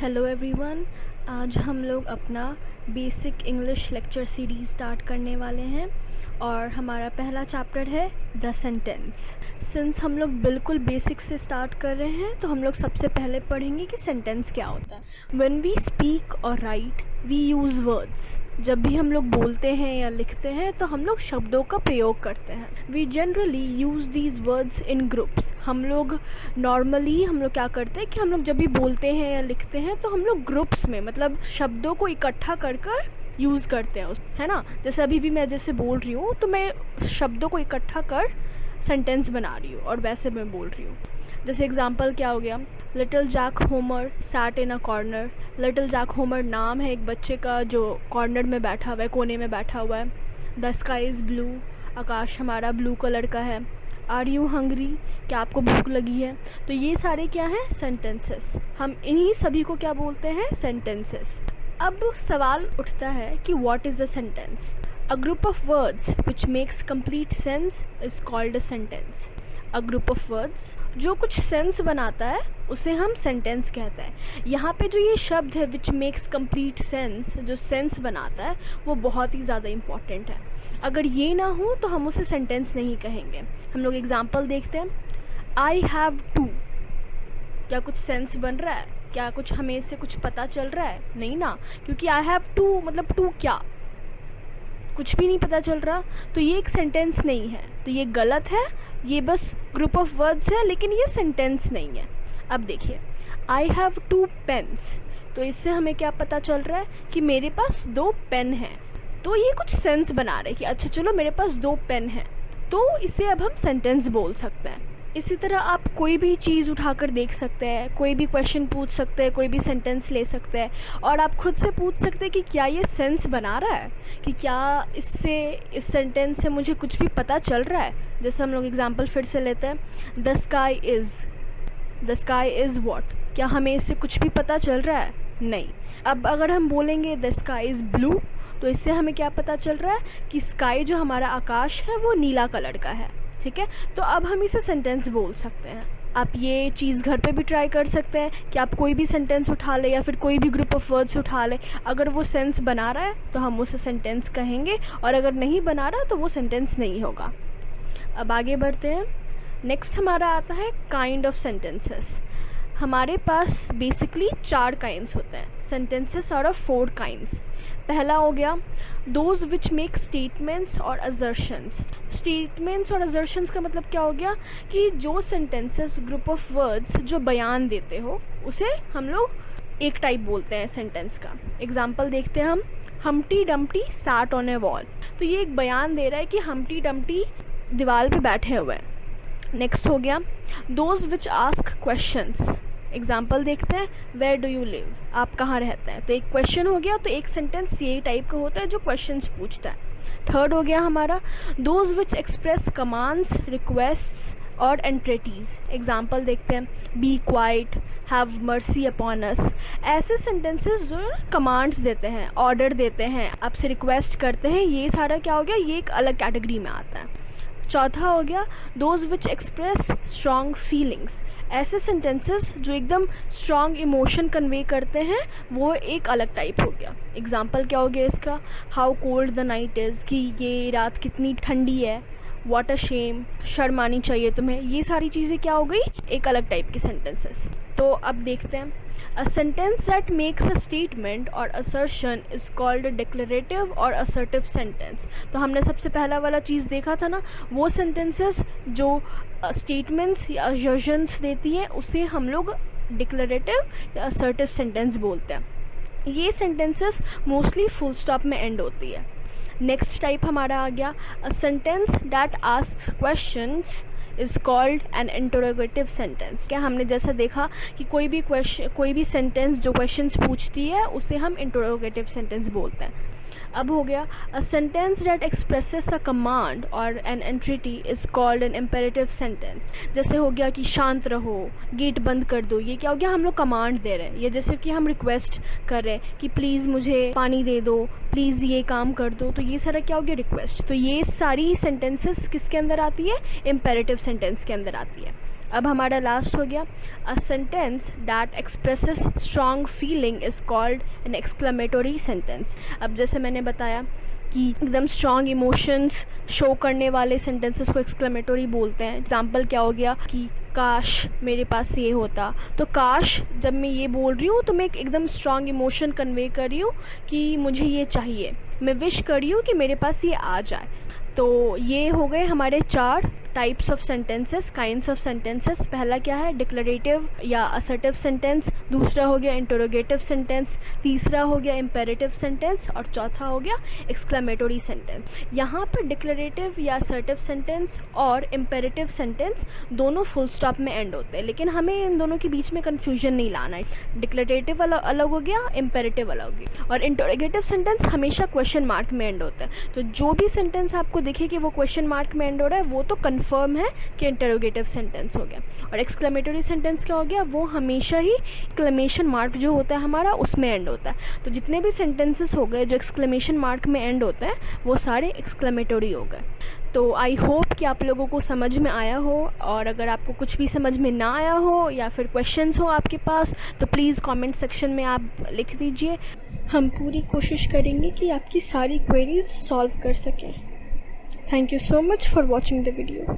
Hello everyone. आज हम लोग अपना basic English lecture series start करने वाले हैं और हमारा पहला चैप्टर है द सेंटेंस। सिंस हम लोग बिल्कुल बेसिक से स्टार्ट कर रहे हैं तो हम लोग सबसे पहले पढ़ेंगे कि सेंटेंस क्या होता है। व्हेन वी स्पीक और राइट वी यूज़ वर्ड्स। जब भी हम लोग बोलते हैं या लिखते हैं तो हम लोग शब्दों का प्रयोग करते हैं। We generally use these words in groups. हम लोग नॉर्मली क्या करते हैं कि हम लोग जब भी बोलते हैं या लिखते हैं तो हम लोग ग्रुप्स में मतलब शब्दों को इकट्ठा कर यूज़ करते हैं, है ना। जैसे अभी भी मैं जैसे बोल रही हूँ तो मैं शब्दों को इकट्ठा कर सेंटेंस बना रही हूँ और वैसे मैं बोल रही हूँ। जैसे एग्जाम्पल क्या हो गया, little Jack Homer sat in a corner. Little Jack Homer नाम है एक बच्चे का जो कॉर्नर में बैठा हुआ है, कोने में बैठा हुआ है। द स्काई इज़ ब्लू, आकाश हमारा ब्लू कलर का है। आर यू हंग्री, क्या आपको भूख लगी है। तो ये सारे क्या हैं, सेंटेंसेस। हम इन्हीं सभी को क्या बोलते हैं, सेंटेंसेस। अब सवाल उठता है कि what is the sentence. A group of words which makes complete sense is called a sentence. A group of words जो कुछ सेंस बनाता है उसे हम सेंटेंस कहते हैं। यहाँ पे जो ये शब्द है विच मेक्स कंप्लीट सेंस, जो सेंस बनाता है वो बहुत ही ज़्यादा इम्पॉर्टेंट है। अगर ये ना हो तो हम उसे सेंटेंस नहीं कहेंगे। हम लोग एग्जाम्पल देखते हैं। आई हैव टू, क्या कुछ सेंस बन रहा है, क्या कुछ हमें इससे कुछ पता चल रहा है, नहीं ना, क्योंकि आई हैव टू मतलब टू क्या, कुछ भी नहीं पता चल रहा, तो ये एक सेंटेंस नहीं है। तो ये गलत है, ये बस ग्रुप ऑफ वर्ड्स है लेकिन ये सेंटेंस नहीं है। अब देखिए, आई हैव टू पेन्स, तो इससे हमें क्या पता चल रहा है कि मेरे पास 2 पेन हैं। तो ये कुछ सेंस बना रहे हैं कि अच्छा चलो मेरे पास 2 पेन हैं, तो इसे अब हम सेंटेंस बोल सकते हैं। इसी तरह आप कोई भी चीज़ उठाकर देख सकते हैं, कोई भी क्वेश्चन पूछ सकते हैं, कोई भी सेंटेंस ले सकते हैं और आप खुद से पूछ सकते हैं कि क्या ये सेंस बना रहा है, कि क्या इससे इस सेंटेंस से मुझे कुछ भी पता चल रहा है। जैसे हम लोग एग्जांपल फिर से लेते हैं, द स्काई इज़ व्हाट, क्या हमें इससे कुछ भी पता चल रहा है, नहीं। अब अगर हम बोलेंगे द स्काई इज़ ब्लू, तो इससे हमें क्या पता चल रहा है कि स्काई जो हमारा आकाश है वो नीला कलर का है, ठीक है। तो अब हम इसे सेंटेंस बोल सकते हैं। आप ये चीज़ घर पे भी ट्राई कर सकते हैं कि आप कोई भी सेंटेंस उठा लें या फिर कोई भी ग्रुप ऑफ वर्ड्स उठा लें, अगर वो सेंस बना रहा है तो हम उसे सेंटेंस कहेंगे और अगर नहीं बना रहा तो वो सेंटेंस नहीं होगा। अब आगे बढ़ते हैं। नेक्स्ट हमारा आता है काइंड ऑफ सेंटेंसेस। हमारे पास बेसिकली 4 काइंड्स होते हैं सेंटेंसेस आउट ऑफ 4 काइंड्स। पहला हो गया दोज विच मेक स्टेटमेंट्स और असर्शंस। स्टेटमेंट्स और असर्शंस का मतलब क्या हो गया कि जो सेंटेंसेस ग्रुप ऑफ वर्ड्स जो बयान देते हो उसे हम लोग एक टाइप बोलते हैं सेंटेंस का। एग्जाम्पल देखते हैं हम, Humpty Dumpty sat on A wall. तो ये एक बयान दे रहा है कि हम्टी डम्टी दीवार पे बैठे हुए हैं। नेक्स्ट हो गया those which ask questions. Example देखते हैं, वेयर डू यू लिव, आप कहाँ रहते हैं। तो एक क्वेश्चन हो गया, तो एक सेंटेंस यही टाइप का होता है जो क्वेश्चंस पूछता है। थर्ड हो गया हमारा those which express commands, requests और एंट्रेटीज। एग्जाम्पल देखते हैं, be quiet, have mercy upon us. ऐसे सेंटेंसेस जो कमांड्स देते हैं, ऑर्डर देते हैं, आपसे रिक्वेस्ट करते हैं, ये सारा क्या हो गया, ये एक अलग कैटेगरी में आता है। चौथा हो गया those which express strong feelings. ऐसे सेंटेंसेस जो एकदम स्ट्रॉन्ग इमोशन कन्वे करते हैं, वो एक अलग टाइप हो गया। एग्जाम्पल क्या हो गया इसका, how cold the night is, कि ये रात कितनी ठंडी है। व्हाट अ शेम, शर्म आनी चाहिए तुम्हें। ये सारी चीज़ें क्या हो गई, एक अलग टाइप की सेंटेंसेस। तो अब देखते हैं, अ sentence that makes a statement और असर्शन इज कॉल्ड डिक्लेरेटिव और असर्टिव सेंटेंस। तो हमने सबसे पहला वाला चीज़ देखा था ना, वो सेंटेंसेस जो स्टेटमेंट्स या असर्शंस देती हैं उसे हम लोग डिक्लेरेटिव या असर्टिव सेंटेंस बोलते हैं। ये सेंटेंसेस मोस्टली फुल स्टॉप में एंड होती है। नेक्स्ट टाइप हमारा आ गया, a sentence that asks questions is called N interrogative sentence. क्या हमने जैसा देखा कि कोई भी सेंटेंस जो क्वेश्चंस पूछती है उसे हम इंटरोगेटिव सेंटेंस बोलते हैं। अब हो गया, a sentence that expresses a command और an entity is called an imperative sentence. जैसे हो गया कि शांत रहो, गेट बंद कर दो, ये क्या हो गया, हम लोग कमांड दे रहे हैं। ये जैसे कि हम रिक्वेस्ट कर रहे हैं कि प्लीज़ मुझे पानी दे दो, प्लीज़ ये काम कर दो, तो ये सारा क्या हो गया, रिक्वेस्ट। तो ये सारी सेंटेंसेस किसके अंदर आती है, इम्पेरेटिव सेंटेंस के अंदर आती है। अब हमारा लास्ट हो गया, a sentence that expresses strong feeling is called N exclamatory sentence. अब जैसे मैंने बताया कि एकदम स्ट्रॉन्ग इमोशंस शो करने वाले सेंटेंसेस को एक्सक्लेमेटरी बोलते हैं। एग्जाम्पल क्या हो गया कि काश मेरे पास ये होता। तो काश जब मैं ये बोल रही हूँ तो मैं एक एकदम स्ट्रॉन्ग इमोशन कन्वे कर रही हूँ कि मुझे ये चाहिए, मैं विश कर रही हूँ कि मेरे पास ये आ जाए। तो ये हो गए हमारे 4 types of sentences, kinds of sentences. पहला क्या है, डिक्लेरेटिव या असर्टिव सेंटेंस। दूसरा हो गया इंटरोगेटिव सेंटेंस। तीसरा हो गया इम्पेरेटिव सेंटेंस। और चौथा हो गया एक्सक्लेमेटरी सेंटेंस। यहाँ पर डिक्लेरेटिव या असर्टिव सेंटेंस और इम्पेरेटिव सेंटेंस दोनों फुल स्टॉप में एंड होते हैं, लेकिन हमें इन दोनों के बीच में कन्फ्यूजन नहीं लाना है। डिक्लेरेटिव अलग हो गया, इम्पेरेटिव अलग हो गया। और इंटरोगेटिव सेंटेंस हमेशा क्वेश्चन मार्क में एंड होता है। तो जो भी सेंटेंस आपको दिखे कि वो क्वेश्चन मार्क में एंड हो रहा है, वो तो कन्फर्म है कि इंटरोगेटिव सेंटेंस हो गया। और एक्सक्लेमेटरी सेंटेंस क्या हो गया, वो हमेशा ही एक्सक्लेमेशन मार्क जो होता है हमारा उसमें एंड होता है। तो जितने भी सेंटेंसेस हो गए जो एक्सक्लेमेशन मार्क में एंड होते हैं वो सारे एक्सक्लेमेटरी हो गए। तो आई होप कि आप लोगों को समझ में आया हो, और अगर आपको कुछ भी समझ में ना आया हो या फिर क्वेश्चंस हो आपके पास तो प्लीज़ कमेंट सेक्शन में आप लिख दीजिए। हम पूरी कोशिश करेंगे कि आपकी सारी क्वेरीज सॉल्व कर सकें। Thank you so much for watching the video.